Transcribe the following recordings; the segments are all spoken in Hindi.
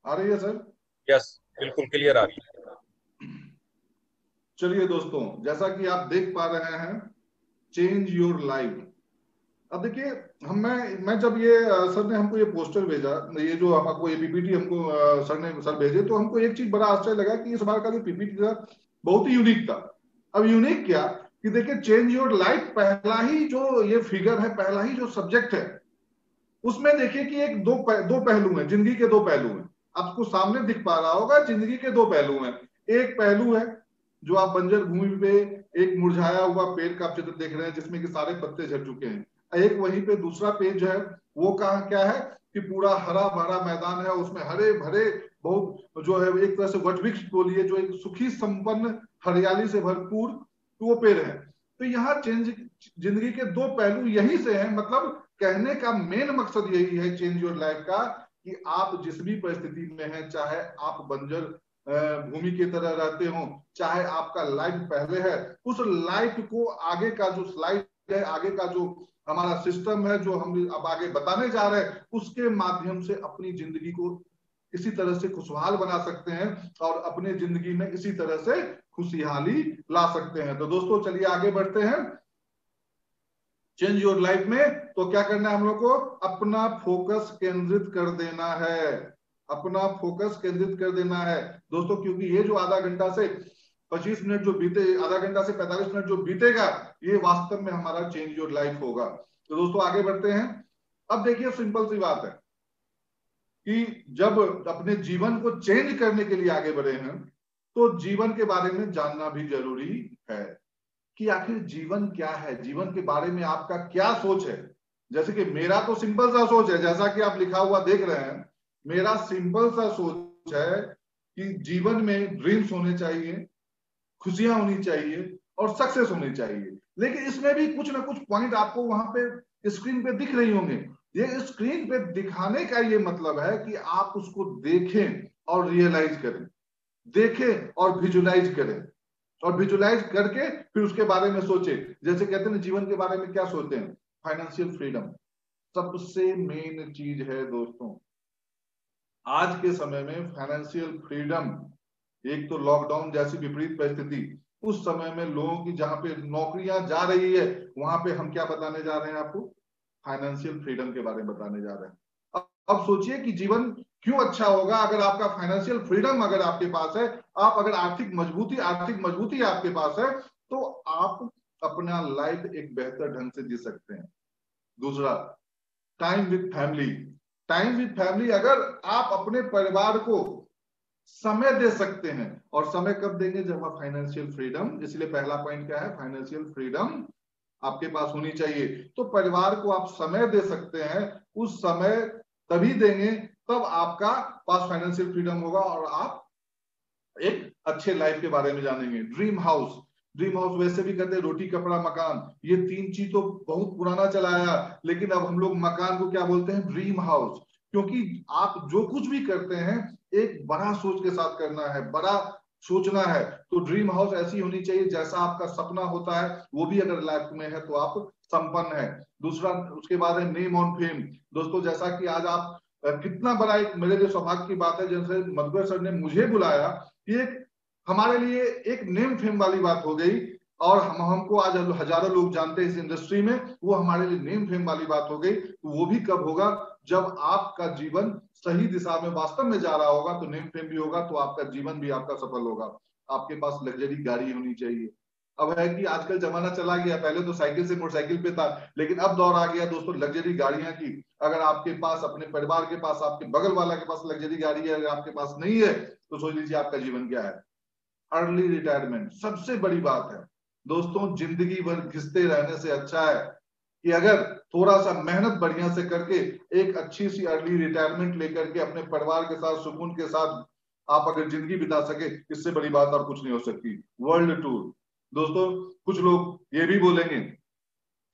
आ रही है सर? यस, बिल्कुल क्लियर आ रही चलिए दोस्तों, जैसा कि आप देख पा रहे हैं, चेंज योर लाइफ। अब देखिए, मैं जब ये सर ने हमको ये पोस्टर भेजा, ये जो हमको ये पीपीटी हमको सर भेजे, तो हमको एक चीज बड़ा आश्चर्य लगा कि इस बार का जो पीपीटी था बहुत ही यूनिक था। अब यूनिक क्या कि देखिए, चेंज योर लाइफ पहला ही जो ये फिगर है, पहला ही जो सब्जेक्ट है, उसमें देखिए कि एक दो पहलू हैं, जिंदगी के दो पहलू हैं। आपको सामने दिख पा रहा होगा, जिंदगी के दो पहलू हैं। एक पहलू है जो आप बंजर भूमि पे एक मुरझाया हुआ पेड़ का आप चित्र देख रहे हैं, जिसमें कि सारे पत्ते झड़ चुके हैं। एक वहीं पे दूसरा पेज है, वो कहा क्या है कि पूरा हरा भरा मैदान है, उसमें हरे भरे बहुत जो है एक तरह से वट वृक्ष बोलिए, जो एक सुखी संपन्न हरियाली से भरपूर वो पेड़ है। तो यहाँ चेंज जिंदगी के दो पहलू यही से हैं। मतलब कहने का मेन मकसद यही है चेंज योर लाइफ का, कि आप जिस भी परिस्थिति में हैं, चाहे आप बंजर भूमि की तरह रहते हो, चाहे आपका लाइफ पहले है, उस लाइफ को आगे का जो स्लाइड है, आगे का जो हमारा सिस्टम है, जो हम अब आगे बताने जा रहे हैं, उसके माध्यम से अपनी जिंदगी को इसी तरह से खुशहाल बना सकते हैं और अपनी जिंदगी में इसी तरह से खुशहाली ला सकते हैं। तो दोस्तों चलिए आगे बढ़ते हैं। चेंज योर लाइफ में तो क्या करना है हम लोग को? अपना फोकस केंद्रित कर देना है। अपना फोकस केंद्रित कर देना है दोस्तों, क्योंकि ये जो आधा घंटा से 25 मिनट जो बीते, आधा घंटा से 45 मिनट जो बीतेगा, ये वास्तव में हमारा चेंज योर लाइफ होगा। तो दोस्तों आगे बढ़ते हैं। अब देखिए, सिंपल सी बात है कि जब अपने जीवन को चेंज करने के लिए आगे बढ़े हैं, तो जीवन के बारे में जानना भी जरूरी है कि आखिर जीवन क्या है, जीवन के बारे में आपका क्या सोच है। जैसे कि मेरा तो सिंपल सा सोच है, जैसा कि आप लिखा हुआ देख रहे हैं, मेरा सिंपल सा सोच है कि जीवन में ड्रीम्स होने चाहिए, खुशियां होनी चाहिए और सक्सेस होनी चाहिए। लेकिन इसमें भी कुछ ना कुछ पॉइंट आपको वहां पे स्क्रीन पे दिख रही होंगे। ये स्क्रीन पे दिखाने का ये मतलब है कि आप उसको देखें और रियलाइज करें, देखें और विजुलाइज करें, और विजुलाइज करके फिर उसके बारे में सोचे। जैसे कहते हैं ना, जीवन के बारे में क्या सोचते हैं? फाइनेंशियल फ्रीडम सबसे मेन चीज है दोस्तों। आज के समय में फाइनेंशियल फ्रीडम, एक तो लॉकडाउन जैसी विपरीत परिस्थिति, उस समय में लोगों की जहां पे नौकरियां जा रही है, वहां पे हम क्या बताने जा रहे हैं आपको? फाइनेंशियल फ्रीडम के बारे में बताने जा रहे हैं। अब सोचिए कि जीवन क्यों अच्छा होगा अगर आपका फाइनेंशियल फ्रीडम अगर आपके पास है, आप अगर आर्थिक मजबूती आपके पास है, तो आप अपना लाइफ एक बेहतर ढंग से जी सकते हैं। दूसरा, time with family. Time with family, अगर आप अपने परिवार को समय दे सकते हैं, और समय कब देंगे? जब आप फाइनेंशियल फ्रीडम, इसलिए पहला पॉइंट क्या है? फाइनेंशियल फ्रीडम आपके पास होनी चाहिए। तो परिवार को आप समय दे सकते हैं, उस समय तभी देंगे तब आपका पास फाइनेंशियल फ्रीडम होगा और आप एक अच्छे लाइफ के बारे में जानेंगे। ड्रीम हाउस, ड्रीम हाउस वैसे भी कहते हैं रोटी कपड़ा मकान, ये तीन चीज तो बहुत पुराना चला आया, लेकिन अब हम लोग मकान को क्या बोलते हैं? Dream house. क्योंकि आप जो कुछ भी करते हैं, एक बड़ा सोच के साथ करना है, बड़ा सोचना है। तो ड्रीम हाउस ऐसी होनी चाहिए जैसा आपका सपना होता है, वो भी अगर लाइफ में है तो आप संपन्न है। दूसरा, उसके बाद है नेम ऑन फेम। दोस्तों जैसा कि आज आप कितना बड़ा एक मेरे लिए सौभाग्य की बात है, जैसे मधुकर सर ने मुझे बुलाया, एक हमारे लिए एक नेम फेम वाली बात हो गई। और हमको आज हजारों लोग जानते हैं इस इंडस्ट्री में, वो हमारे लिए नेम फेम वाली बात हो गई। तो वो भी कब होगा? जब आपका जीवन सही दिशा में वास्तव में जा रहा होगा, तो नेम फेम भी होगा, तो आपका जीवन भी आपका सफल होगा। आपके पास लग्जरी गाड़ी होनी चाहिए। अब है कि आजकल जमाना चला गया, पहले तो साइकिल से मोटरसाइकिल पे था, लेकिन अब दौर आ गया दोस्तों लग्जरी गाड़ियां की। अगर आपके पास, अपने परिवार के पास, आपके बगल वाला के पास लग्जरी गाड़ी है, अगर आपके पास नहीं है, तो सोच लीजिए आपका जीवन क्या है। अर्ली रिटायरमेंट सबसे बड़ी बात है दोस्तों। जिंदगी भर घिसते रहने से अच्छा है कि अगर थोड़ा सा मेहनत बढ़िया से करके एक अच्छी सी अर्ली रिटायरमेंट लेकर के अपने परिवार के साथ सुकून के साथ आप अगर जिंदगी बिता सके, इससे बड़ी बात और कुछ नहीं हो सकती। वर्ल्ड टूर दोस्तों, कुछ लोग ये भी बोलेंगे,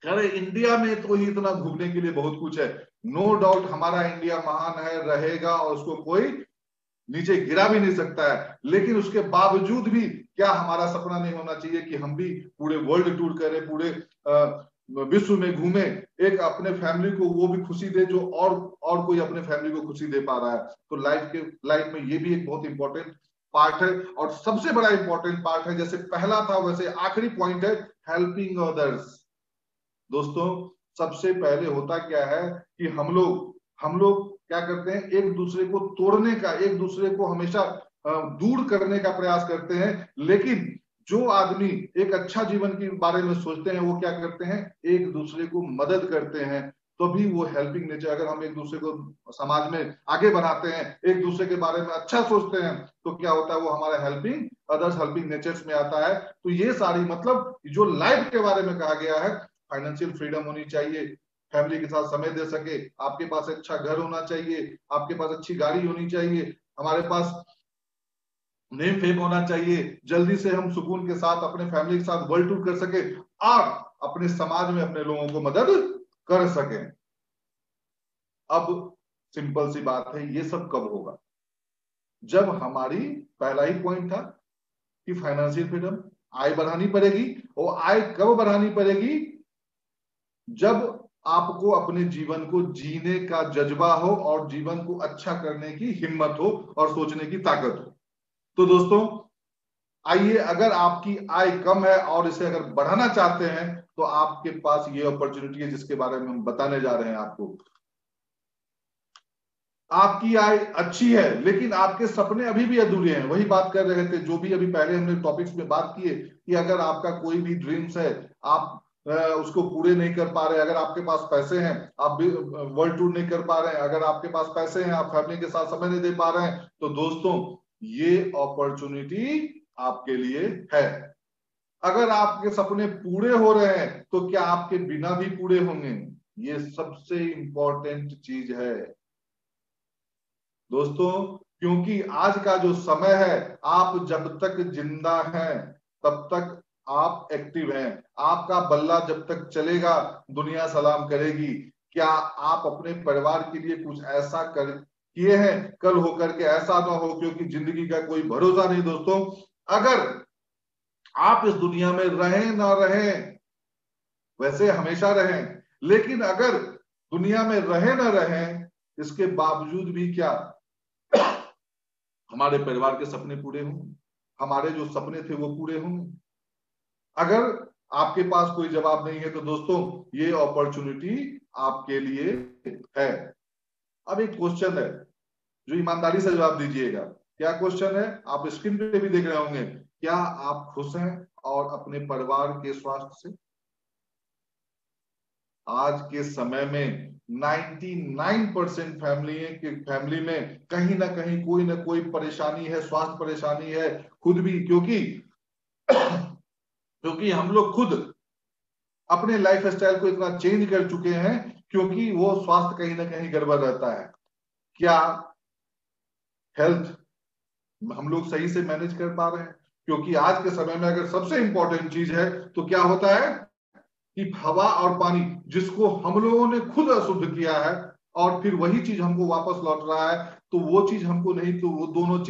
अरे इंडिया में तो ही इतना घूमने के लिए बहुत कुछ है। नो डाउट हमारा इंडिया महान है, रहेगा, और उसको कोई नीचे गिरा भी नहीं सकता है। लेकिन उसके बावजूद भी क्या हमारा सपना नहीं होना चाहिए कि हम भी पूरे वर्ल्ड टूर करें, पूरे विश्व में घूमे, एक अपने फैमिली को वो भी खुशी दे जो और कोई अपने फैमिली को खुशी दे पा रहा है। तो लाइफ में ये भी एक बहुत इंपॉर्टेंट पार्ट है। और सबसे बड़ा इंपॉर्टेंट पार्ट है, जैसे पहला था वैसे आखिरी पॉइंट है, हेल्पिंग अदर्स। दोस्तों सबसे पहले होता क्या है कि हम लोग क्या करते हैं, एक दूसरे को तोड़ने का, एक दूसरे को हमेशा दूर करने का प्रयास करते हैं। लेकिन जो आदमी एक अच्छा जीवन के बारे में सोचते हैं वो क्या करते हैं, एक दूसरे को मदद करते हैं। तो भी वो हेल्पिंग नेचर, अगर हम एक दूसरे को समाज में आगे बढ़ाते हैं, एक दूसरे के बारे में अच्छा सोचते हैं, तो क्या होता है, वो हमारा हेल्पिंग अदर्स, हेल्पिंग नेचर्स में आता है। तो ये सारी मतलब जो लाइफ के बारे में कहा गया है, फाइनेंशियल फ्रीडम होनी चाहिए, फैमिली के साथ समय दे सके, आपके पास अच्छा घर होना चाहिए, आपके पास अच्छी गाड़ी होनी चाहिए, हमारे पास नेम फेम होना चाहिए, जल्दी से हम सुकून के साथ अपने फैमिली के साथ वर्ल्ड टूर कर सके और अपने समाज में अपने लोगों को मदद कर सके। अब सिंपल सी बात है, ये सब कब होगा, जब हमारी पहला ही पॉइंट था कि फाइनेंशियल फ्रीडम, आय बढ़ानी पड़ेगी। और आय कब बढ़ानी पड़ेगी, जब आपको अपने जीवन को जीने का जज्बा हो और जीवन को अच्छा करने की हिम्मत हो और सोचने की ताकत हो। तो दोस्तों आइए, अगर आपकी आय कम है और इसे अगर बढ़ाना चाहते हैं तो आपके पास ये अपॉर्चुनिटी है जिसके बारे में हम बताने जा रहे हैं आपको। आपकी आय अच्छी है लेकिन आपके सपने अभी भी अधूरे हैं। वही बात कर रहे थे जो भी अभी पहले हमने टॉपिक्स में बात किए कि अगर आपका कोई भी ड्रीम्स है, आप उसको पूरे नहीं कर पा रहे, अगर आपके पास पैसे हैं आप भी वर्ल्ड टूर नहीं कर पा रहे हैं, अगर आपके पास पैसे हैं आप फैमिली के साथ समय नहीं दे पा रहे हैं, तो दोस्तों ये अपॉर्चुनिटी आपके लिए है। अगर आपके सपने पूरे हो रहे हैं तो क्या आपके बिना भी पूरे होंगे, ये सबसे इंपॉर्टेंट चीज है दोस्तों। क्योंकि आज का जो समय है, आप जब तक जिंदा हैं तब तक आप एक्टिव हैं, आपका बल्ला जब तक चलेगा दुनिया सलाम करेगी। क्या आप अपने परिवार के लिए कुछ ऐसा कर किए हैं, कल होकर के ऐसा ना हो, क्योंकि जिंदगी का कोई भरोसा नहीं दोस्तों। अगर आप इस दुनिया में रहें ना रहें, वैसे हमेशा रहें, लेकिन अगर दुनिया में रहे ना रहें, इसके बावजूद भी क्या हमारे परिवार के सपने पूरे हों, हमारे जो सपने थे वो पूरे हों। अगर आपके पास कोई जवाब नहीं है तो दोस्तों ये अपॉर्चुनिटी आपके लिए है। अब एक क्वेश्चन है जो ईमानदारी से जवाब दीजिएगा। क्या क्वेश्चन है, आप स्क्रीन पे भी देख रहे होंगे, क्या आप खुश हैं और अपने परिवार के स्वास्थ्य से? आज के समय में 99% फैमिली में कहीं ना कहीं कोई ना कोई परेशानी है, स्वास्थ्य परेशानी है खुद भी, क्योंकि हम लोग खुद अपने लाइफ स्टाइल को इतना चेंज कर चुके हैं, क्योंकि वो स्वास्थ्य कहीं ना कहीं गड़बड़ रहता है। क्या हेल्थ हम लोग सही से मैनेज कर पा रहे हैं? क्योंकि आज के समय में अगर सबसे इंपॉर्टेंट चीज है तो क्या होता है कि हवा और पानी, जिसको हम लोगों ने खुद अशुद्ध किया है और फिर वही चीज हमको वापस लौट रहा है, तो वो चीज हमको नहीं, तो वो दोनों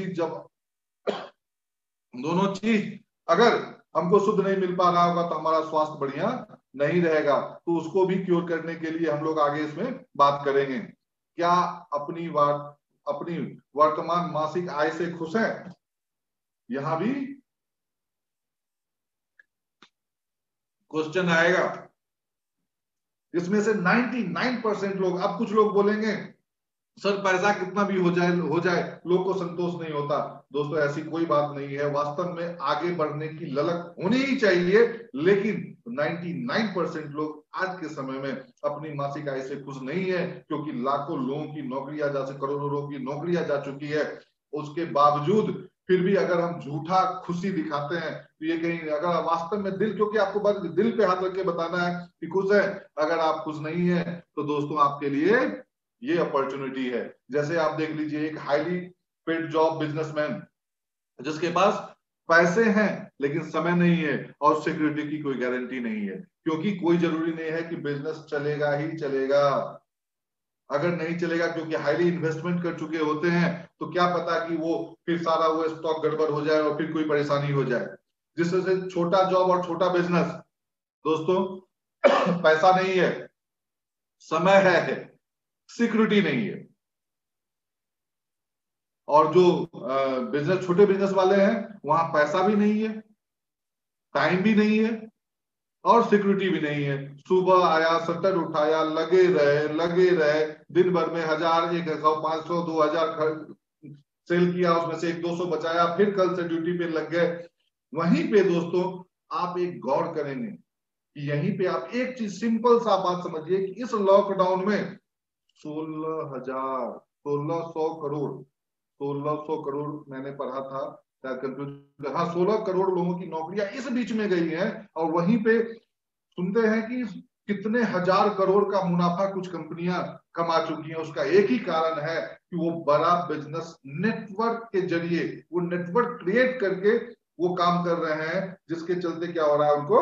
चीज अगर हमको शुद्ध नहीं मिल पा रहा होगा तो हमारा स्वास्थ्य बढ़िया नहीं रहेगा। तो उसको भी क्योर करने के लिए हम लोग आगे इसमें बात करेंगे। क्या अपनी वर्तमान मासिक आय से खुश हैं? यहां भी क्वेश्चन आएगा। इसमें से 99% लोग, अब कुछ लोग बोलेंगे सर पैसा कितना भी हो जाए लोग को संतोष नहीं होता। दोस्तों ऐसी कोई बात नहीं है, वास्तव में आगे बढ़ने की ललक होनी ही चाहिए, लेकिन 99% लोग आज के समय में अपनी मासिक आय से खुश नहीं है, क्योंकि लाखों लोगों की नौकरियां करोड़ों लोगों की नौकरियां जा चुकी है। उसके बावजूद फिर भी अगर हम झूठा खुशी दिखाते हैं तो ये कहीं, अगर वास्तव में दिल, क्योंकि आपको बस दिल पे हाथ रख के बताना है कि खुश है, अगर आप खुश नहीं है तो दोस्तों आपके लिए ये अपॉर्चुनिटी है। जैसे आप देख लीजिए एक हाईली पेड जॉब बिजनेसमैन जिसके पास पैसे हैं लेकिन समय नहीं है और सिक्योरिटी की कोई गारंटी नहीं है, क्योंकि कोई जरूरी नहीं है कि बिजनेस चलेगा ही चलेगा। अगर नहीं चलेगा क्योंकि हाईली इन्वेस्टमेंट कर चुके होते हैं, तो क्या पता कि वो फिर सारा वो स्टॉक गड़बड़ हो जाए और फिर कोई परेशानी हो जाए। जिससे छोटा जॉब और छोटा बिजनेस दोस्तों पैसा नहीं है, समय है, सिक्योरिटी नहीं है। और जो बिजनेस, छोटे बिजनेस वाले हैं, वहां पैसा भी नहीं है, टाइम भी नहीं है और सिक्योरिटी भी नहीं है। सुबह आया, शटर उठाया, लगे रहे, दिन भर में 1000, 1000, 500, 2000 सेल किया, उसमें से 100-200 बचाया, फिर कल से ड्यूटी पे लग गए। वहीं पे दोस्तों आप एक गौर करेंगे कि यहीं पे आप एक चीज, सिंपल सा बात समझिए कि इस लॉकडाउन में 16,000, 1600 करोड़ मैंने पढ़ा था, शायद कंफ्यूज, हाँ 16 करोड़ लोगों की नौकरियां इस बीच में गई हैं। और वहीं पे सुनते हैं कि कितने हजार करोड़ का मुनाफा कुछ कंपनियां कमा चुकी हैं। उसका एक ही कारण है कि वो बड़ा बिजनेस नेटवर्क के जरिए, वो नेटवर्क क्रिएट करके वो काम कर रहे हैं, जिसके चलते क्या हो रहा है, उनको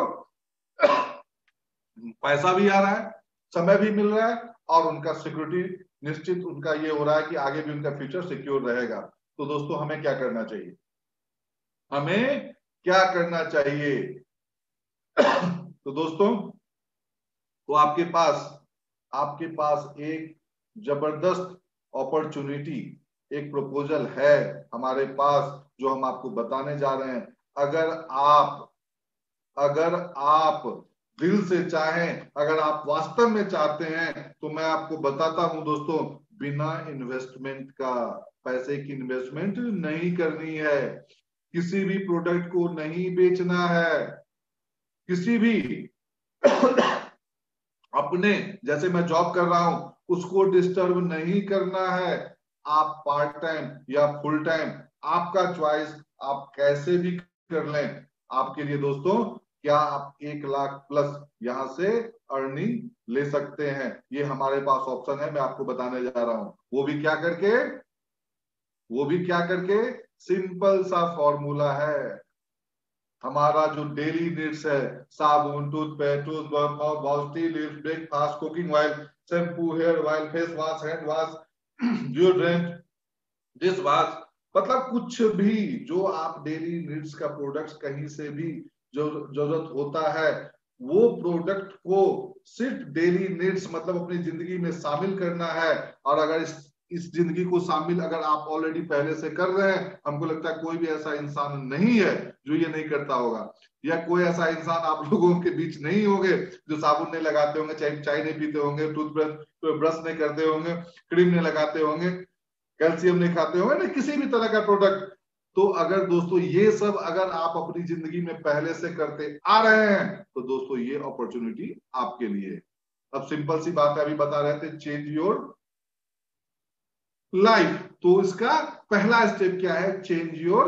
पैसा भी आ रहा है, समय भी मिल रहा है और उनका सिक्योरिटी निश्चित, उनका ये हो रहा है कि आगे भी उनका फ्यूचर सिक्योर रहेगा। तो दोस्तों हमें क्या करना चाहिए, हमें क्या करना चाहिए? तो दोस्तों, तो आपके पास एक जबरदस्त अपॉर्चुनिटी, एक प्रपोजल है हमारे पास, जो हम आपको बताने जा रहे हैं। अगर आप दिल से चाहें, अगर आप वास्तव में चाहते हैं, तो मैं आपको बताता हूं दोस्तों, बिना इन्वेस्टमेंट का, पैसे की इन्वेस्टमेंट नहीं करनी है, किसी भी प्रोडक्ट को नहीं बेचना है, किसी भी अपने, जैसे मैं जॉब कर रहा हूं, उसको डिस्टर्ब नहीं करना है। आप पार्ट टाइम या फुल टाइम, आपका चॉइस, आप कैसे भी कर लें। आपके लिए दोस्तों, क्या आप 1 लाख प्लस यहां से अर्निंग ले सकते हैं, ये हमारे पास ऑप्शन है, मैं आपको बताने जा रहा हूं। वो भी क्या करके, सिंपल सा फॉर्मूला है। हमारा जो डेली नीड्स है, साबुन, toothpaste, toothbrush, tea leaves, breakfast, cooking oil, shampoo, hair oil, face wash, hand wash, deodorant, dish wash, मतलब कुछ भी जो आप डेली नीड्स का प्रोडक्ट्स कहीं से भी जो जरूरत होता है, वो प्रोडक्ट को सिर्फ डेली नीड्स मतलब अपनी जिंदगी में शामिल करना है। और अगर इस जिंदगी को शामिल अगर आप ऑलरेडी पहले से कर रहे हैं, हमको लगता है कोई भी ऐसा इंसान नहीं है जो ये नहीं करता होगा, या कोई ऐसा इंसान आप लोगों के बीच नहीं होंगे जो साबुन नहीं लगाते होंगे, चाय नहीं पीते होंगे, टूथब्रश ब्रश नहीं करते होंगे, क्रीम नहीं लगाते होंगे, कैल्शियम नहीं खाते होंगे, ना किसी भी तरह का प्रोडक्ट। तो अगर दोस्तों ये सब अगर आप अपनी जिंदगी में पहले से करते आ रहे हैं, तो दोस्तों ये अपॉर्चुनिटी आपके लिए। अब सिंपल सी बात है, अभी बता रहे थे, चेंज योर लाइफ। तो इसका पहला स्टेप क्या है, चेंज योर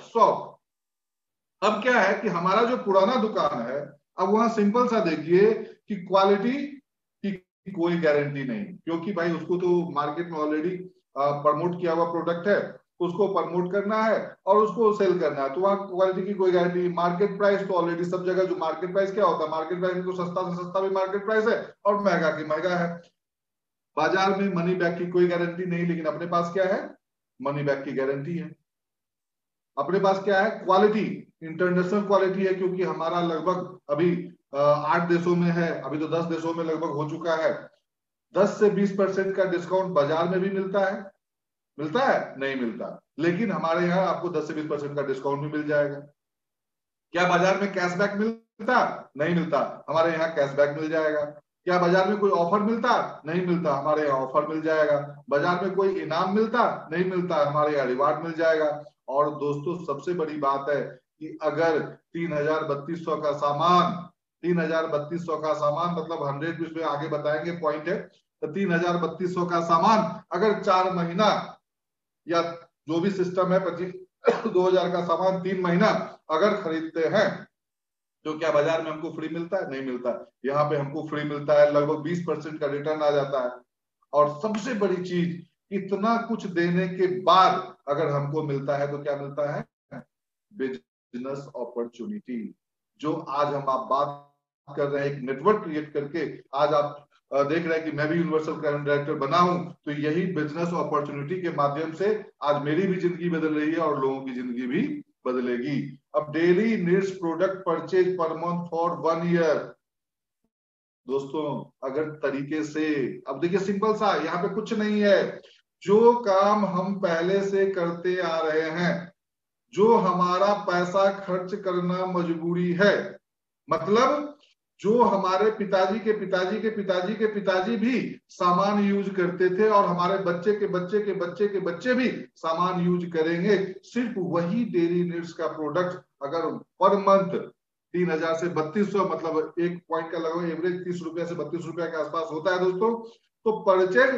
शॉप। अब क्या है कि हमारा जो पुराना दुकान है, अब वहां सिंपल सा देखिए कि क्वालिटी की कोई गारंटी नहीं, क्योंकि भाई उसको तो मार्केट में ऑलरेडी प्रमोट किया हुआ प्रोडक्ट है, उसको प्रमोट करना है और उसको सेल करना है, तो वहां क्वालिटी की कोई गारंटी। मार्केट प्राइस तो ऑलरेडी सब जगह, जो मार्केट प्राइस क्या होता है, मार्केट प्राइस में तो सस्ता से सस्ता भी मार्केट प्राइस है और महंगा की महंगा है। बाजार में मनी बैक की कोई गारंटी नहीं, लेकिन अपने पास क्या है, मनी बैक की गारंटी है। अपने पास क्या है, क्वालिटी, इंटरनेशनल क्वालिटी है, क्योंकि हमारा लगभग अभी 8 देशों में है, अभी तो 10 देशों में लगभग हो चुका है। 10 से 20% का डिस्काउंट बाजार में भी मिलता है, मिलता है नहीं मिलता, लेकिन हमारे यहाँ आपको 10 से 20% का डिस्काउंट भी मिल जाएगा। क्या बाजार में कैशबैक मिलता, नहीं मिलता, हमारे यहाँ कैशबैक मिल जाएगा। क्या बाजार में कोई ऑफर मिलता, नहीं मिलता, हमारे यहाँ ऑफर मिल जाएगा। बाजार में कोई इनाम मिलता, नहीं मिलता, हमारे यहाँ रिवार्ड मिल जाएगा। और दोस्तों सबसे बड़ी बात है कि अगर 3,3200 का सामान, 3,3200 का सामान मतलब 100 में आगे बताएंगे पॉइंट है, तो 3,3200 का सामान अगर 4 महीना या जो भी सिस्टम है 2,000 का सामान 3 महीना अगर खरीदते हैं, तो क्या बाजार में हमको फ्री मिलता है, नहीं मिलता। यहाँ पे हमको फ्री मिलता है, लगभग 20% का रिटर्न आ जाता है। और सबसे बड़ी चीज, इतना कुछ देने के बाद अगर हमको मिलता है, तो क्या मिलता है, बिजनेस अपॉर्चुनिटी। जो आज हम आप बात कर रहे हैं, एक नेटवर्क क्रिएट करके आज आप देख रहे हैं कि मैं भी यूनिवर्सल क्राइम डायरेक्टर बना हूं, तो यही बिजनेस अपॉर्चुनिटी के माध्यम से आज मेरी भी जिंदगी बदल रही है और लोगों की जिंदगी भी बदलेगी। अब daily needs product purchase per month for 1 year, दोस्तों अगर तरीके से, अब देखिए सिंपल सा, यहाँ पे कुछ नहीं है, जो काम हम पहले से करते आ रहे हैं, जो हमारा पैसा खर्च करना मजबूरी है, मतलब जो हमारे पिताजी के पिताजी के पिताजी के पिताजी भी सामान यूज करते थे और हमारे बच्चे के बच्चे के बच्चे के बच्चे भी सामान यूज करेंगे, सिर्फ वही डेयरी नीड्स का प्रोडक्ट अगर पर मंथ 3,000 से 3,200, मतलब एक पॉइंट का लगभग एवरेज 30 रुपया से 32 रुपया के आसपास होता है दोस्तों, तो परचेज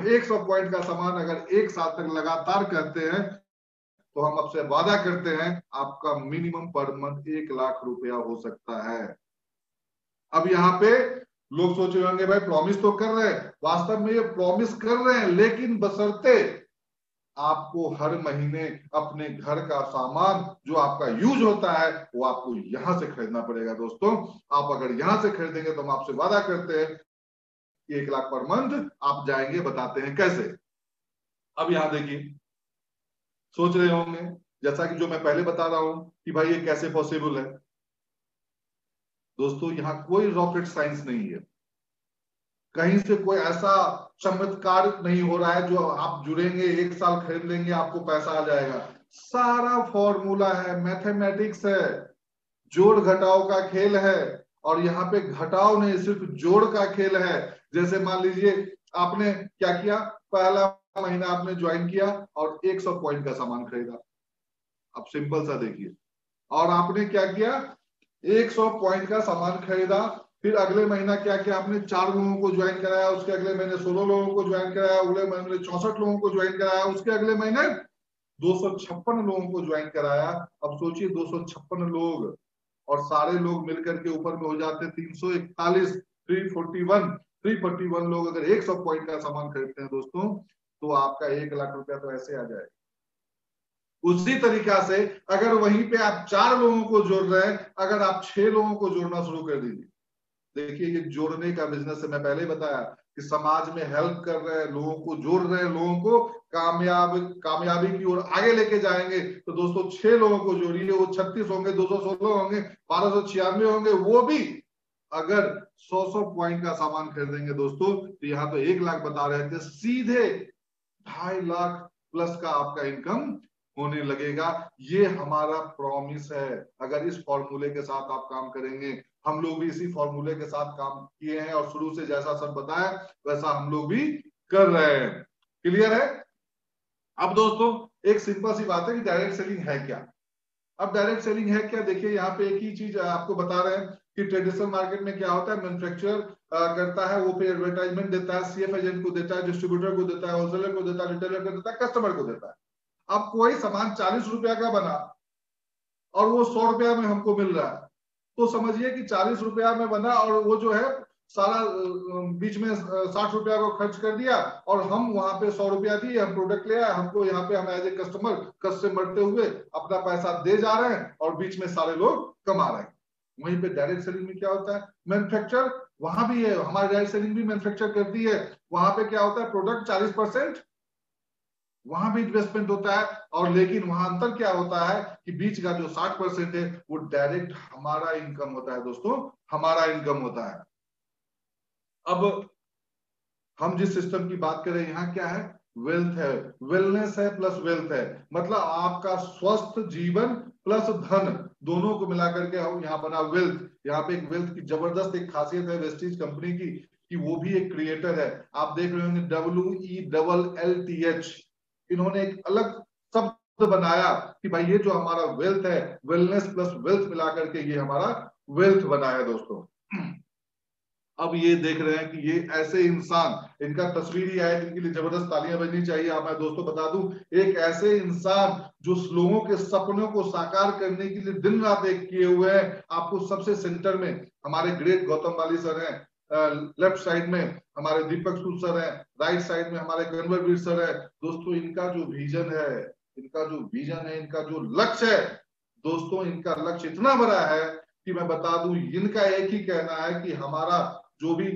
100 पॉइंट का सामान अगर एक साल तक लगातार करते हैं, तो हम आपसे वादा करते हैं आपका मिनिमम पर मंथ 1,00,000 रुपया हो सकता है। अब यहाँ पे लोग सोच रहे होंगे भाई प्रॉमिस तो कर रहे हैं, वास्तव में ये प्रॉमिस कर रहे हैं, लेकिन बशर्ते आपको हर महीने अपने घर का सामान जो आपका यूज होता है वो आपको यहां से खरीदना पड़ेगा दोस्तों। आप अगर यहां से खरीदेंगे तो हम आपसे वादा करते हैं कि 1,00,000 पर मंथ आप जाएंगे, बताते हैं कैसे। अब यहां देखिए, सोच रहे होंगे जैसा कि जो मैं पहले बता रहा हूं कि भाई ये कैसे पॉसिबल है। दोस्तों यहाँ कोई रॉकेट साइंस नहीं है, कहीं से कोई ऐसा चमत्कार नहीं हो रहा है जो आप जुड़ेंगे एक साल खरीद लेंगे आपको पैसा आ जाएगा। सारा फॉर्मूला है, मैथमेटिक्स है, जोड़ घटाव का खेल है, और यहाँ पे घटाव नहीं सिर्फ जोड़ का खेल है। जैसे मान लीजिए आपने क्या किया, पहला महीना आपने ज्वाइन किया और 100 पॉइंट का सामान खरीदा। अब सिंपल सा देखिए, और आपने क्या किया, 100 पॉइंट का सामान खरीदा, फिर अगले महीना क्या किया, आपने 4 लोगों को ज्वाइन कराया, उसके अगले महीने 16 लोगों को ज्वाइन कराया, अगले महीने 64 लोगों को ज्वाइन कराया, उसके अगले महीने 256 लोगों को ज्वाइन कराया। अब सोचिए 256 लोग और सारे लोग मिलकर के ऊपर में हो जाते 341, 341 लोग अगर 100 पॉइंट का सामान खरीदते हैं दोस्तों, तो आपका 1,00,000 रुपया तो ऐसे आ जाएगा। उसी तरीका से अगर वहीं पे आप 4 लोगों को जोड़ रहे हैं, अगर आप 6 लोगों को जोड़ना शुरू कर दीजिए, देखिए ये जोड़ने का बिजनेस है। मैं पहले बताया कि समाज में हेल्प कर रहे हैं, लोगों को जोड़ रहे हैं, लोगों को कामयाबी की ओर आगे लेके जाएंगे। तो दोस्तों 6 लोगों को जोड़िए, वो 36 होंगे, 216 होंगे, 1296 होंगे, वो भी अगर 100 पॉइंट का सामान खरीदेंगे दोस्तों, तो यहाँ तो 1,00,000 बता रहे थे, सीधे 2.5 लाख प्लस का आपका इनकम होने लगेगा। ये हमारा प्रॉमिस है। अगर इस फॉर्मूले के साथ आप काम करेंगे, हम लोग भी इसी फॉर्मूले के साथ काम किए हैं और शुरू से जैसा सब बताया वैसा हम लोग भी कर रहे हैं। क्लियर है? अब दोस्तों एक सिंपल सी बात है कि डायरेक्ट सेलिंग है क्या। अब डायरेक्ट सेलिंग है क्या, देखिए यहाँ पे एक ही चीज आपको बता रहे हैं कि ट्रेडिशनल मार्केट में क्या होता है, मैन्युफैक्चरर करता है, वो फिर एडवर्टाइजमेंट देता है, सीएफ एजेंट को देता है, डिस्ट्रीब्यूटर को देता है, होलसेलर को देता है, रिटेलर को देता है, कस्टमर को देता है। अब कोई सामान 40 रुपया का बना और वो 100 रुपया में हमको मिल रहा है, तो समझिए कि 40 रुपया में बना और वो जो है सारा बीच में 60 रुपया को खर्च कर दिया, और हम वहां पे 100 रुपया दिए, हम प्रोडक्ट ले आए, हमको यहाँ पे हम एज ए कस्टमर कष्ट से मरते हुए अपना पैसा दे जा रहे हैं और बीच में सारे लोग कमा रहे हैं। वहीं पे डायरेक्ट सेलिंग में क्या होता है, मैन्युफैक्चर वहां भी है, हमारी डायरेक्ट सेलिंग भी मैन्युफैक्चर करती है, वहां पे क्या होता है, प्रोडक्ट 40%, वहां भी इन्वेस्टमेंट होता है, और लेकिन वहां अंतर क्या होता है कि बीच का जो 60% है वो डायरेक्ट हमारा इनकम होता है दोस्तों, हमारा इनकम होता है। अब हम जिस सिस्टम की बात करें यहाँ क्या है, वेल्थ है, वेलनेस है प्लस वेल्थ है, मतलब आपका स्वस्थ जीवन प्लस धन, दोनों को मिलाकर के हम यहाँ बना वेल्थ। यहाँ पे एक वेल्थ की जबरदस्त एक खासियत है वेस्टीज कंपनी की कि वो भी एक क्रिएटर है। आप देख रहे होंगे WELLTH, इन्होंने एक अलग शब्द बनाया कि भाई ये जो हमारा वेल्थ है, वेलनेस प्लस वेल्थ मिलाकर के ये हमारा वेल्थ बना है दोस्तों। अब ये देख रहे हैं कि ये ऐसे इंसान, इनका तस्वीर ही आए, इनके लिए जबरदस्त तालियां बजनी चाहिए। आप मैं दोस्तों बता दूं, एक ऐसे इंसान जो लोगों के सपनों को साकार करने के लिए दिन रात एक किए हुए हैं। आपको सबसे सेंटर में हमारे ग्रेट गौतम वाली सर हैं, लेफ्ट साइड में हमारे दीपक सूद सर हैं, राइट साइड में हमारे कन्वरवीर सर है। दोस्तों इनका जो विजन है, इनका जो लक्ष्य है दोस्तों, इनका लक्ष्य इतना बड़ा है कि मैं बता दूं, इनका एक ही कहना है कि हमारा जो भी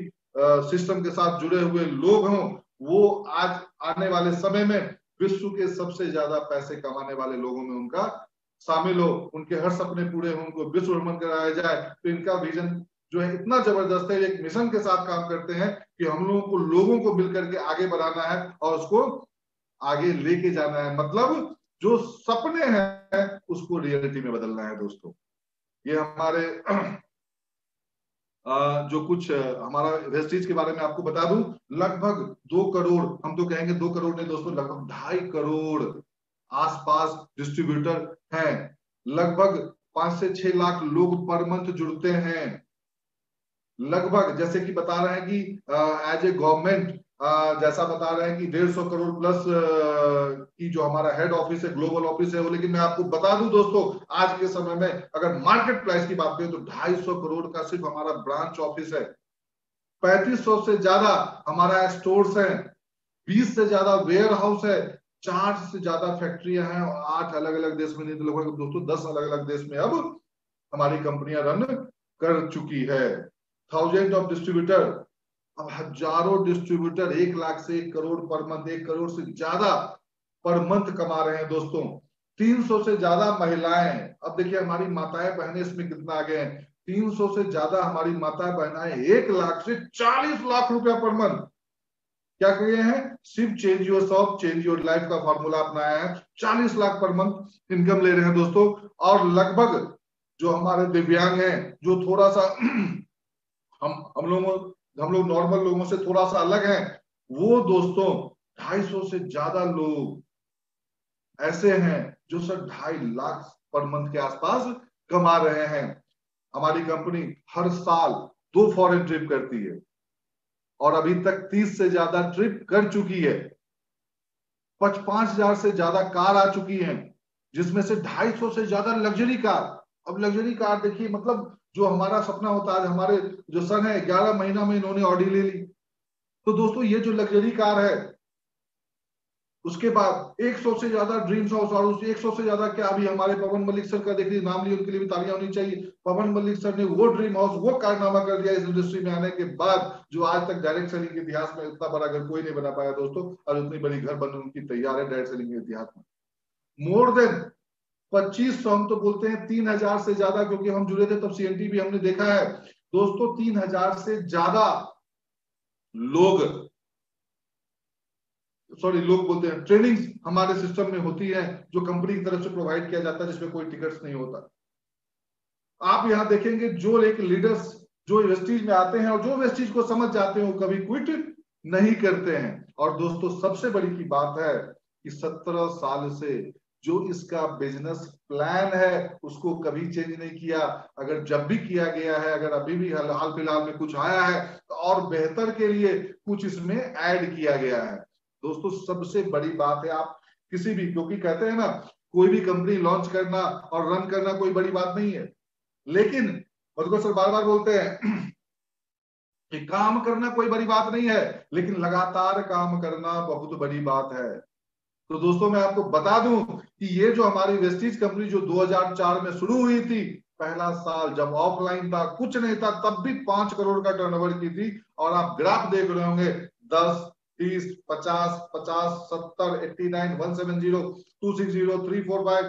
सिस्टम के साथ जुड़े हुए लोग हों, वो आज आने वाले समय में विश्व के सबसे ज्यादा पैसे कमाने वाले लोगों में उनका शामिल हो, उनके हर सपने पूरे हों, उनको विश्व भ्रमण कराया जाए। तो इनका विजन जो है इतना जबरदस्त है, एक मिशन के साथ काम करते हैं कि हम लोगों को मिलकर के आगे बढ़ाना है और उसको आगे लेके जाना है। मतलब जो सपने हैं उसको रियलिटी में बदलना है दोस्तों। ये हमारे जो कुछ हमारा वेस्टीज के बारे में आपको बता दूं, लगभग 2 करोड़, हम तो कहेंगे 2 करोड़ नहीं दोस्तों, लगभग 2.5 करोड़ आसपास डिस्ट्रीब्यूटर हैं। लगभग 5 से 6 लाख लोग पर मंथ जुड़ते हैं। लगभग जैसे कि बता रहे हैं कि एज ए गवर्नमेंट जैसा बता रहे हैं कि 150 करोड़ प्लस की जो हमारा हेड ऑफिस है, ग्लोबल ऑफिस है वो। लेकिन मैं आपको बता दूं दोस्तों, आज के समय में अगर मार्केट प्राइस की बात करें तो 250 करोड़ का सिर्फ हमारा ब्रांच ऑफिस है। 3500 से ज्यादा हमारा स्टोर्स है, 20 से ज्यादा वेयर हाउस है, 4 से ज्यादा फैक्ट्रियां हैं, और 8 अलग अलग देश में, नहीं तो लगभग दोस्तों 10 अलग अलग देश में अब हमारी कंपनियां रन कर चुकी है। थाउजेंड ऑफ डिस्ट्रीब्यूटर, अब हजारों डिस्ट्रीब्यूटर 1 लाख से 1 करोड़ पर मंथ, 1 करोड़ से ज्यादा पर मंथ कमा रहे हैं दोस्तों। 300 से ज्यादा महिलाएं, अब देखिए हमारी माताएं बहनें इसमें कितना आगे हैं। 300 से ज्यादा हमारी माताएं बहनें 1 लाख से 40 लाख रुपया पर मंथ क्या किए हैं, सिर्फ change your shop change your life का फॉर्मूला अपनाया है। 40 लाख पर मंथ इनकम ले रहे हैं दोस्तों। और लगभग जो हमारे दिव्यांग हैं, जो थोड़ा सा हम लोग नॉर्मल लोगों से थोड़ा सा अलग हैं, वो दोस्तों 250 से ज्यादा लोग ऐसे हैं जो सर 2.5 लाख पर मंथ के आसपास कमा रहे हैं। हमारी कंपनी हर साल 2 फॉरेन ट्रिप करती है और अभी तक 30 से ज्यादा ट्रिप कर चुकी है। 55,000 से ज्यादा कार आ चुकी हैं, जिसमें से 250 से ज्यादा लग्जरी कार। अब लग्जरी कार देखिए, मतलब जो हमारा सपना होता है, हमारे जो सन है 11 महीना में इन्होंने ऑडी ले ली। तो दोस्तों ये जो लग्जरी कार है, उसके बाद 100 से ज्यादा ड्रीम्स हाउस, और उस 100 से ज्यादा क्या, अभी हमारे पवन मलिक सर का देखिए नाम लिए, उनके लिए भी तालियां होनी चाहिए। पवन मलिक सर ने वो ड्रीम हाउस, वो कारनामा कर दिया इस इंडस्ट्री में आने के बाद, जो आज तक डायरेक्ट सेलिंग के इतिहास में इतना बड़ा घर कोई नहीं बना पाया दोस्तों, और उतनी बड़ी घर बनने उनकी तैयार है डायरेक्ट सेलिंग के इतिहास में। मोर देन 2500, हम तो बोलते हैं 3,000 से ज्यादा, क्योंकि हम जुड़े थे तब सीएनटी भी हमने देखा है दोस्तों। 3,000 से ज्यादा लोग, लोग बोलते हैं ट्रेनिंग्स हमारे सिस्टम में होती है, जो कंपनी की तरफ से प्रोवाइड किया जाता है, जिसमें कोई टिकट्स नहीं होता। आप यहां देखेंगे जो एक लीडर्स जो वेस्टीज में आते हैं और जो वेस्टीज को समझ जाते हैं, वो कभी क्विट नहीं करते हैं। और दोस्तों सबसे बड़ी की बात है कि 17 साल से जो इसका बिजनेस प्लान है उसको कभी चेंज नहीं किया। अगर जब भी किया गया है, अगर अभी भी हाल फिलहाल में कुछ आया है, तो और बेहतर के लिए कुछ इसमें ऐड किया गया है। दोस्तों सबसे बड़ी बात है, आप किसी भी, क्योंकि कहते हैं ना, कोई भी कंपनी लॉन्च करना और रन करना कोई बड़ी बात नहीं है, लेकिन मधुकर सर बार बार बोलते हैं कि काम करना कोई बड़ी बात नहीं है, लेकिन लगातार काम करना बहुत बड़ी बात है। तो दोस्तों मैं आपको बता दूं कि ये जो हमारी वेस्टीज कंपनी जो 2004 में शुरू हुई थी, पहला साल जब ऑफलाइन था, कुछ नहीं था, तब भी 5 करोड़ का टर्नओवर की थी। और आप ग्राफ देख रहे होंगे, 10, 30, 50, 50, 70, 89, 170, 260, 345,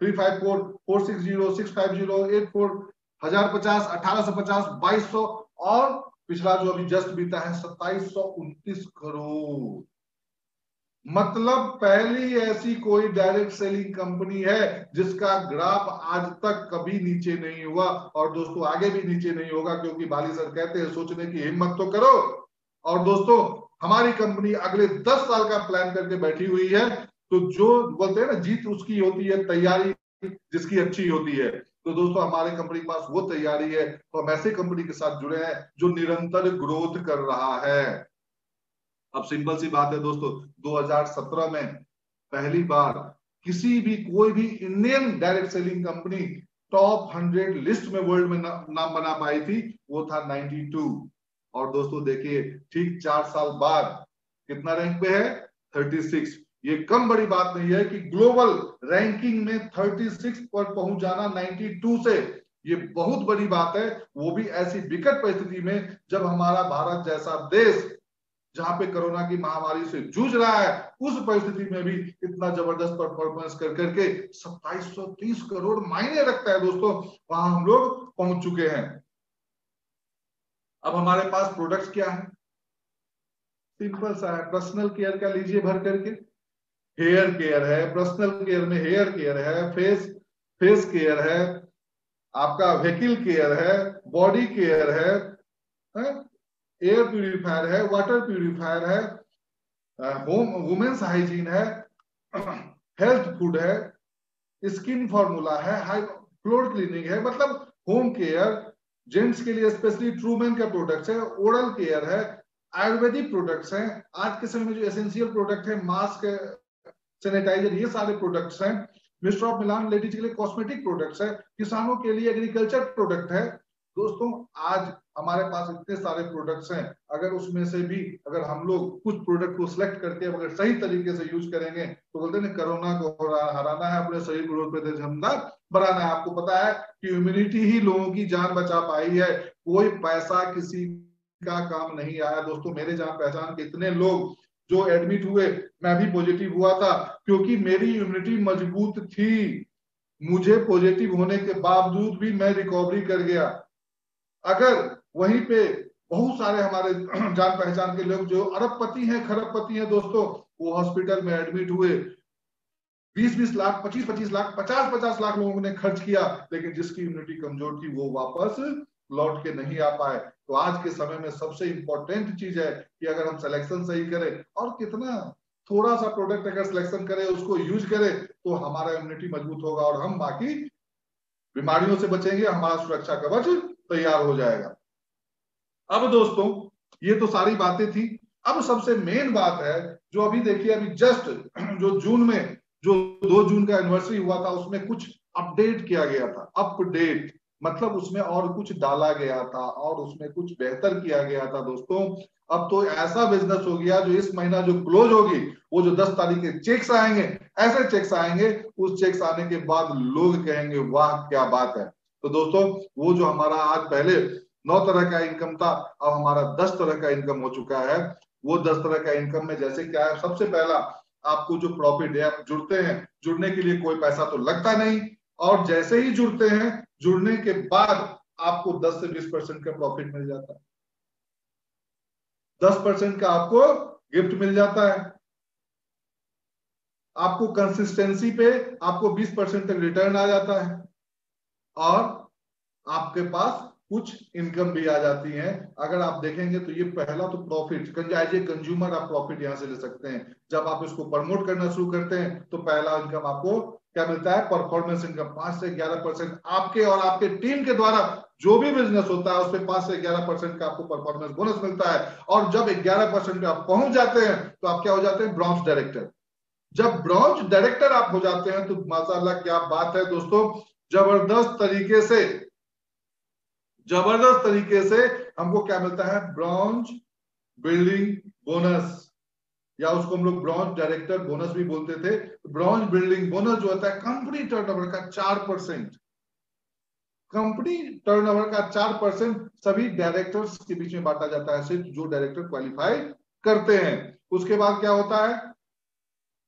354, 460, 650, 84, 1050, 1850, 2200, और पिछला जो अभी जस्ट बीता है 2729 करोड़। मतलब पहली ऐसी कोई डायरेक्ट सेलिंग कंपनी है जिसका ग्राफ आज तक कभी नीचे नहीं हुआ, और दोस्तों आगे भी नीचे नहीं होगा, क्योंकि बाली सर कहते हैं सोचने की हिम्मत तो करो। और दोस्तों हमारी कंपनी अगले 10 साल का प्लान करके बैठी हुई है। तो जो बोलते हैं ना, जीत उसकी होती है, तैयारी जिसकी अच्छी होती है। तो दोस्तों हमारे कंपनी के पास वो तैयारी है, तो हम ऐसे कंपनी के साथ जुड़े हैं जो निरंतर ग्रोथ कर रहा है। अब सिंपल सी बात है दोस्तों, 2017 में पहली बार किसी भी कोई भी Indian direct selling company top 100 list में वर्ल्ड में नाम बना पाई थी, वो था 92। और दोस्तों देखिए ठीक 4 साल बाद कितना रैंक पे है, 36। ये कम बड़ी बात नहीं है कि ग्लोबल रैंकिंग में 36 पर पहुंच जाना 92 से, ये बहुत बड़ी बात है। वो भी ऐसी विकट परिस्थिति में जब हमारा भारत जैसा देश, जहां पे कोरोना की महामारी से जूझ रहा है, उस परिस्थिति में भी इतना जबरदस्त परफॉर्मेंस कर करके 2730 करोड़ मायने रखता है दोस्तों, वहां हम लोग पहुंच चुके हैं। अब हमारे पास प्रोडक्ट्स क्या है, सिंपल सा है, पर्सनल केयर का लीजिए भर करके, हेयर केयर है, पर्सनल केयर में हेयर केयर है, फेस केयर है, आपका व्हीकल केयर है, बॉडी केयर है, एयर प्यूरिफायर है, वाटर प्यूरिफायर है, होम वुमेन्स हाइजीन है, हेल्थ फूड है, स्किन फॉर्मूला है, हाई फ्लोर क्लीनिंग है, मतलब होम केयर, जेंट्स के लिए स्पेशली ट्रूमेन का प्रोडक्ट्स है, ओरल केयर है, आयुर्वेदिक प्रोडक्ट्स हैं, आज के समय में जो एसेंशियल प्रोडक्ट है, मास्क, सैनिटाइजर, ये सारे प्रोडक्ट्स हैं, मिस्टर ऑफ मिलान लेडीज के लिए कॉस्मेटिक प्रोडक्ट्स है, किसानों के लिए एग्रीकल्चर प्रोडक्ट है। दोस्तों आज हमारे पास इतने सारे प्रोडक्ट्स हैं, अगर उसमें से भी अगर हम लोग कुछ प्रोडक्ट को सिलेक्ट करके अगर सही तरीके से यूज करेंगे तो बोलते हैं कोरोना को हराना है, अपने शरीर को रोग प्रतिरोधक बढ़ाना है। आपको पता है कि इम्यूनिटी ही लोगों की जान बचा पाई है, कोई पैसा किसी का काम नहीं आया। दोस्तों मेरे जान पहचान के इतने लोग जो एडमिट हुए, मैं भी पॉजिटिव हुआ था, क्योंकि मेरी इम्यूनिटी मजबूत थी, मुझे पॉजिटिव होने के बावजूद भी मैं रिकवरी कर गया। अगर वहीं पे बहुत सारे हमारे जान पहचान के लोग जो अरबपति हैं, खरबपति हैं दोस्तों, वो हॉस्पिटल में एडमिट हुए, 20-20 लाख, 25-25 लाख, 50-50 लाख लोगों ने खर्च किया, लेकिन जिसकी इम्यूनिटी कमजोर थी वो वापस लौट के नहीं आ पाए। तो आज के समय में सबसे इंपॉर्टेंट चीज है कि अगर हम सिलेक्शन सही करें और कितना थोड़ा सा प्रोडक्ट अगर सिलेक्शन करें, उसको यूज करें, तो हमारा इम्यूनिटी मजबूत होगा और हम बाकी बीमारियों से बचेंगे, हमारा सुरक्षा कवच तैयार हो जाएगा। अब दोस्तों ये तो सारी बातें थी। अब सबसे मेन बात है जो अभी देखिए, अभी जस्ट जो जून में जो 2 जून का एनिवर्सरी हुआ था, उसमें कुछ अपडेट किया गया था। अपडेट मतलब उसमें और कुछ डाला गया था और उसमें कुछ बेहतर किया गया था। दोस्तों अब तो ऐसा बिजनेस हो गया जो इस महीना जो क्लोज होगी, वो जो 10 तारीख के चेक्स आएंगे, ऐसे चेक्स आएंगे, उस चेक्स आने के बाद लोग कहेंगे वाह क्या बात है। तो दोस्तों वो जो हमारा आज पहले 9 तरह का इनकम था, अब हमारा 10 तरह का इनकम हो चुका है। वो 10 तरह का इनकम में जैसे क्या है, सबसे पहला आपको जो प्रॉफिट है, आप जुड़ते हैं, जुड़ने के लिए कोई पैसा तो लगता नहीं, और जैसे ही जुड़ते हैं, जुड़ने के बाद आपको 10 से 20% का प्रॉफिट मिल जाता है, 10% का आपको गिफ्ट मिल जाता है, आपको कंसिस्टेंसी पे आपको 20% तक रिटर्न आ जाता है, और आपके पास कुछ इनकम भी आ जाती है। अगर आप देखेंगे तो ये पहला तो प्रॉफिट, एज ए कंज्यूमर आप प्रॉफिट यहां से ले सकते हैं। जब आप इसको प्रमोट करना शुरू करते हैं तो पहला इनकम आपको क्या मिलता है, परफॉर्मेंस इनकम। 5 से 11% आपके और आपके टीम के द्वारा जो भी बिजनेस होता है उसमें 5 से 11% का आपको परफॉर्मेंस बोनस मिलता है। और जब 11% पे आप पहुंच जाते हैं तो आप क्या हो जाते हैं, ब्रॉन्ज डायरेक्टर। जब ब्रॉन्ज डायरेक्टर आप हो जाते हैं तो माशाल्लाह क्या बात है दोस्तों, जबरदस्त तरीके से हमको क्या मिलता है, ब्रॉन्ज बिल्डिंग बोनस, या उसको हम लोग ब्रॉन्ज डायरेक्टर बोनस भी बोलते थे। ब्रॉन्ज बिल्डिंग बोनस जो होता है कंपनी टर्नओवर का 4%, कंपनी टर्नओवर का 4% सभी डायरेक्टर्स के बीच में बांटा जाता है, सिर्फ जो डायरेक्टर क्वालिफाई करते हैं। उसके बाद क्या होता है,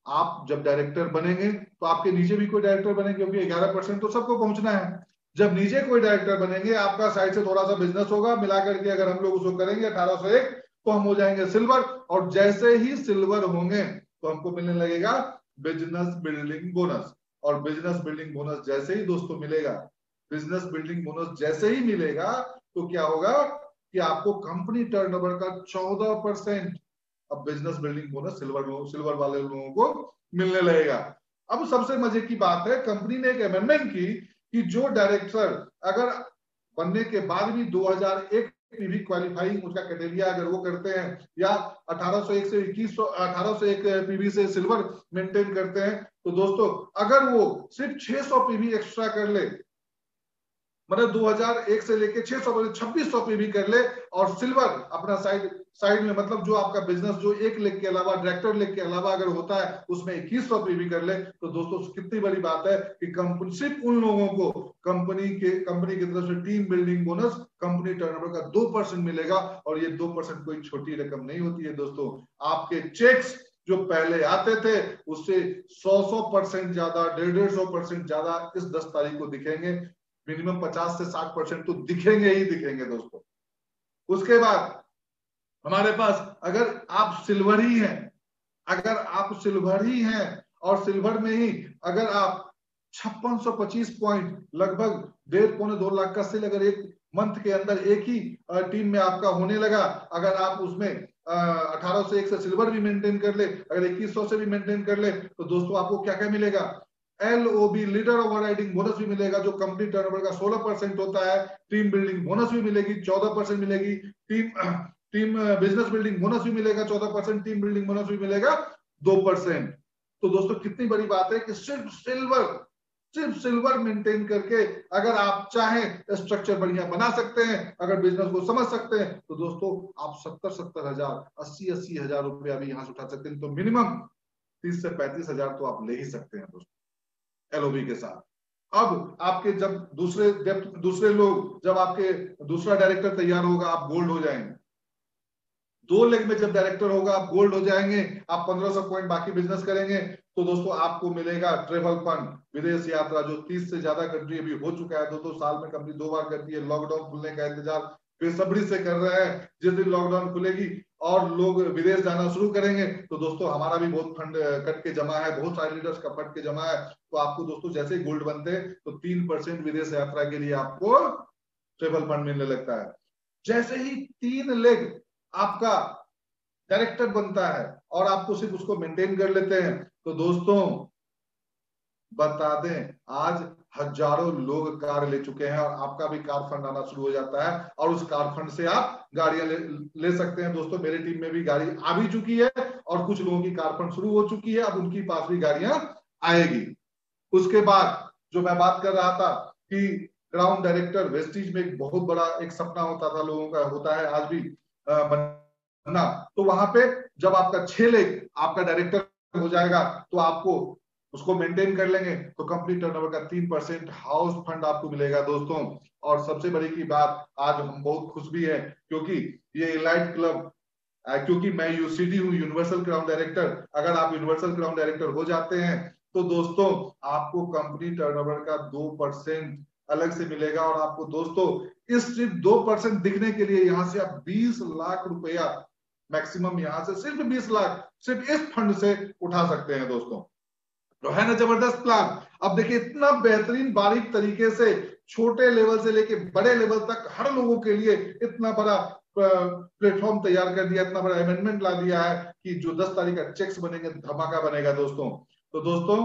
आप जब डायरेक्टर बनेंगे तो आपके नीचे भी कोई डायरेक्टर बनेंगे, क्योंकि 11% तो सबको पहुंचना है। जब नीचे कोई डायरेक्टर बनेंगे, आपका साइड से थोड़ा सा बिजनेस होगा, मिलाकर के अगर हम लोग उसको करेंगे 1801 तो हम हो जाएंगे सिल्वर, और जैसे ही सिल्वर होंगे तो हमको मिलने लगेगा बिजनेस बिल्डिंग बोनस। और बिजनेस बिल्डिंग बोनस जैसे ही दोस्तों मिलेगा, बिजनेस बिल्डिंग बोनस जैसे ही मिलेगा तो क्या होगा कि आपको कंपनी टर्नओवर का 14% अब बिजनेस बिल्डिंग बोनस सिल्वर वाले लोगों को मिलने लगेगा। अब सबसे मजे की बात है, कंपनी ने एक अमेंडमेंट की कि जो डायरेक्टर अगर बनने के बाद भी 2001 पीवी क्वालिफाइंग उसका क्राइटेरिया अगर वो करते हैं, या 1801 से 1801 पीवी से सिल्वर मेंटेन करते हैं, तो दोस्तों अगर वो सिर्फ 600 पीवी एक्स्ट्रा कर ले, मतलब 2001 से लेके 600 2600 पीवी कर ले, और सिल्वर अपना साइड में, मतलब जो आपका बिजनेस जो 1 लाख के अलावा, डायरेक्टर लेख के अलावा अगर होता है उसमें 2100 पीवी कर ले, तो दोस्तों कितनी बड़ी बात है कि कंपनी सिर्फ उन लोगों को कंपनी की तरफ से team building bonus company turnover का 2% मिलेगा। और ये 2% कोई छोटी रकम नहीं होती है दोस्तों। आपके चेक्स जो पहले आते थे उससे 100% ज्यादा, 150% ज्यादा इस 10 तारीख को दिखेंगे। मिनिमम 50 से 60% तो दिखेंगे ही दिखेंगे दोस्तों। उसके बाद हमारे पास अगर आप सिल्वर ही हैं, अगर आप सिल्वर ही हैं और सिल्वर में ही अगर आप 5625 पॉइंट लगभग 1.5 पौने 2 लाख का सेल अगर एक मंथ के अंदर एक ही टीम में आपका होने लगा, अगर आप उसमें 1801 से सिल्वर भी मेंटेन कर ले, अगर 2100 से भी मेंटेन कर ले, तो दोस्तों आपको क्या क्या मिलेगा? LOB leader over riding bonus भी मिलेगा जो कंपनी टर्नओवर का 16% होता है। टीम बिल्डिंग बोनस भी मिलेगी 14% मिलेगी। टीम बिजनेस बिल्डिंग बोनस भी मिलेगा 14%। टीम बिल्डिंग बोनस भी मिलेगा 2%। तो दोस्तों कितनी बड़ी बात है कि सिर्फ सिल्वर मेंटेन करके अगर आप चाहें स्ट्रक्चर बढ़िया बना सकते हैं, अगर बिजनेस को समझ सकते हैं, तो दोस्तों आप 70-70 हजार 80-80 हजार रुपया भी यहां से उठा सकते हैं। तो मिनिमम 30 से 35 हजार तो आप ले ही सकते हैं दोस्तों LOB के साथ। अब आपके जब दूसरे लोग जब आपके दूसरा डायरेक्टर तैयार होगा, आप गोल्ड हो जाएंगे। 2 लेग में जब डायरेक्टर होगा आप गोल्ड हो जाएंगे, आप 1500 पॉइंट बाकी बिजनेस करेंगे, तो दोस्तों आपको मिलेगा ट्रेवल फंड, विदेश यात्रा, जो 30 से ज्यादा कंट्री अभी हो चुका है। 2 साल में कंपनी 2 बार करती है। लॉकडाउन खुलने का इंतजार बेसब्री से कर रहे हैं। जिस दिन लॉकडाउन खुलेगी और लोग विदेश जाना शुरू करेंगे, तो दोस्तों हमारा भी बहुत फंड कट के जमा है, बहुत सारे लीडर्स का फंड के जमा है। तो आपको दोस्तों जैसे ही गोल्ड बनते हैं तो 3% विदेश यात्रा के लिए आपको ट्रेवल फंड मिलने लगता है। जैसे ही 3 लेग आपका डायरेक्टर बनता है और आपको सिर्फ उसको मेंटेन कर लेते हैं, तो दोस्तों बता दें आज हजारों लोग कार ले चुके हैं और आपका भी कार फंड आना शुरू हो जाता है और उस कार फंड से आप गाड़ियां ले सकते हैं। दोस्तों मेरी टीम में भी गाड़ी आ भी चुकी है और कुछ लोगों की कार फंड शुरू हो चुकी है, अब उनकी पास भी गाड़ियां आएगी। उसके बाद जो मैं बात कर रहा था कि ग्राउंड डायरेक्टर वेस्टीज में एक बहुत बड़ा एक सपना होता था लोगों का, होता है आज भी बनना। तो वहां पे जब आपका 6 लेग आपका डायरेक्टर हो जाएगा तो आपको उसको मेंटेन कर लेंगे तो कंपनी टर्नओवर का 3% हाउस फंड आपको मिलेगा दोस्तों। और सबसे बड़ी की बात, आज हम बहुत खुश भी है क्योंकि ये एलाइट क्लब, क्योंकि मैं यूसीडी हूँ, यूनिवर्सल क्राउन डायरेक्टर। अगर आप यूनिवर्सल क्राउन डायरेक्टर हो जाते हैं तो दोस्तों आपको कंपनी टर्नओवर का 2% अलग से मिलेगा और आपको दोस्तों इस सिर्फ 2% दिखने के लिए यहां से आप 20 लाख रुपया मैक्सिमम, यहां से सिर्फ 20 लाख सिर्फ इस फंड से उठा सकते हैं दोस्तों। तो है ना जबरदस्त प्लान। अब देखिए इतना बेहतरीन बारीक तरीके से छोटे लेवल से लेके बड़े लेवल तक हर लोगों के लिए इतना बड़ा प्लेटफॉर्म तैयार कर दिया, इतना बड़ा अमेंडमेंट ला दिया है कि जो 10 तारीख का चेक्स बनेंगे धमाका बनेगा दोस्तों। तो दोस्तों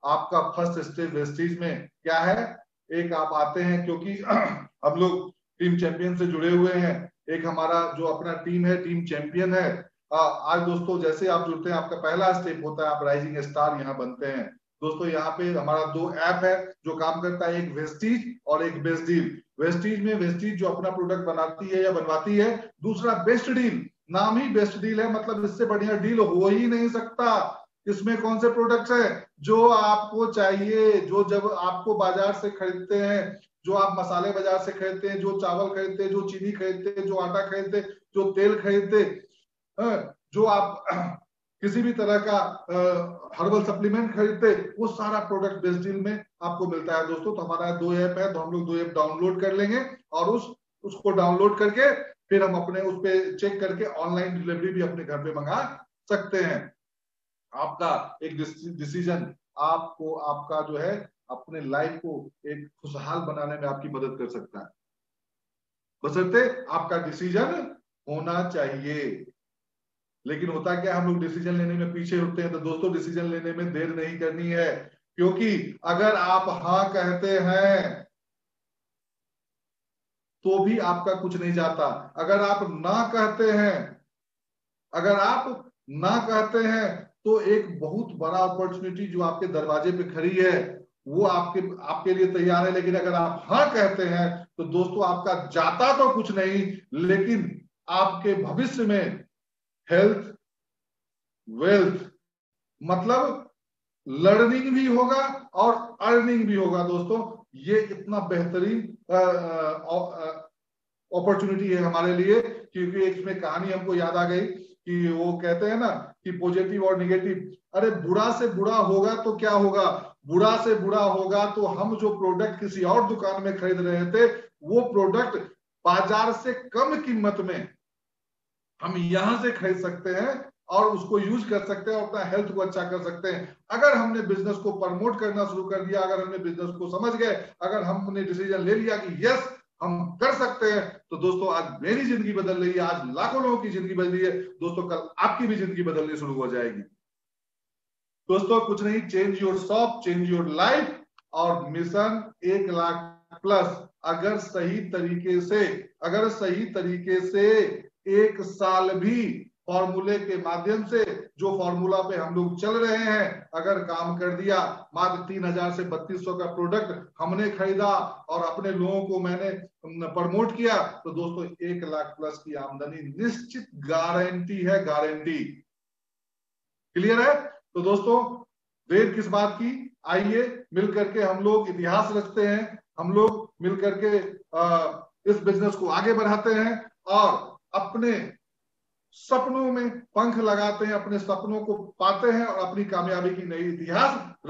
आपका फर्स्ट स्टेज वेस्टीज में क्या है, एक आप आते हैं क्योंकि हम लोग टीम चैंपियन से जुड़े हुए हैं। एक हमारा जो अपना टीम है टीम चैंपियन है। आज दोस्तों जैसे आप जुड़ते हैं आपका पहला स्टेप होता है आप राइजिंग स्टार यहाँ बनते हैं। दोस्तों यहाँ पे हमारा 2 ऐप है जो काम करता है, एक वेस्टीज और एक बेस्ट डील। वेस्टीज में वेस्टीज जो अपना प्रोडक्ट बनाती है या बनवाती है, दूसरा बेस्ट डील, नाम ही बेस्ट डील है, मतलब इससे बढ़िया डील हो ही नहीं सकता। इसमें कौन से प्रोडक्ट्स हैं जो आपको चाहिए, जो जब आपको बाजार से खरीदते हैं, जो आप मसाले बाजार से खरीदते हैं, जो चावल खरीदते हैं, जो चीनी खरीदते हैं, जो आटा खरीदते हैं, जो तेल खरीदते, जो आप किसी भी तरह का हर्बल सप्लीमेंट खरीदते, वो सारा प्रोडक्ट बेस्ट डील में आपको मिलता है दोस्तों। तो हमारा 2 ऐप है, तो हम लोग 2 ऐप डाउनलोड कर लेंगे और उसको डाउनलोड करके फिर हम अपने उस पर चेक करके ऑनलाइन डिलीवरी भी अपने घर पे मंगा सकते हैं। आपका एक डिसीजन आपको आपका जो है अपने लाइफ को एक खुशहाल बनाने में आपकी मदद कर सकता है, बशर्ते आपका डिसीजन होना चाहिए। लेकिन होता क्या, हम लोग डिसीजन लेने में पीछे होते हैं। तो दोस्तों डिसीजन लेने में देर नहीं करनी है, क्योंकि अगर आप हाँ कहते हैं तो भी आपका कुछ नहीं जाता। अगर आप ना कहते हैं, अगर आप ना कहते हैं तो एक बहुत बड़ा अपॉर्चुनिटी जो आपके दरवाजे पे खड़ी है वो आपके लिए तैयार है। लेकिन अगर आप हाँ कहते हैं तो दोस्तों आपका जाता तो कुछ नहीं, लेकिन आपके भविष्य में हेल्थ, वेल्थ, मतलब लर्निंग भी होगा और अर्निंग भी होगा दोस्तों। ये इतना बेहतरीन अपॉर्चुनिटी है हमारे लिए, क्योंकि इसमें कहानी हमको याद आ गई कि वो कहते हैं ना कि पॉजिटिव और निगेटिव। अरे बुरा से बुरा होगा तो क्या होगा, बुरा से बुरा होगा तो हम जो प्रोडक्ट किसी और दुकान में खरीद रहे थे वो प्रोडक्ट बाजार से कम कीमत में हम यहां से खरीद सकते हैं और उसको यूज कर सकते हैं और अपना हेल्थ को अच्छा कर सकते हैं। अगर हमने बिजनेस को प्रमोट करना शुरू कर दिया, अगर हमने बिजनेस को समझ गए, अगर हमने डिसीजन ले लिया कि यस हम कर सकते हैं, तो दोस्तों आज मेरी जिंदगी बदल रही है, आज लाखों लोगों की जिंदगी बदल रही है, दोस्तों कल आपकी भी जिंदगी बदलनी शुरू हो जाएगी। दोस्तों कुछ नहीं, change your shop, change your life, और मिशन 1 लाख प्लस अगर सही तरीके से 1 साल भी फॉर्मूले के माध्यम से, जो फॉर्मूला पे हम लोग चल रहे हैं, अगर काम कर दिया, मात्र 3000 से 3200 का प्रोडक्ट हमने खरीदा और अपने लोगों को मैंने प्रमोट किया, तो दोस्तों 1 लाख प्लस की आमदनी निश्चित गारंटी है, गारंटी। क्लियर है? तो दोस्तों देर किस बात की, आइए मिल करके हम लोग इतिहास रचते हैं, हम लोग मिल करके इस बिजनेस को आगे बढ़ाते हैं और अपने सपनों में पंख लगाते हैं, अपने सपनों को पाते हैं और अपनी कामयाबी की नई इतिहास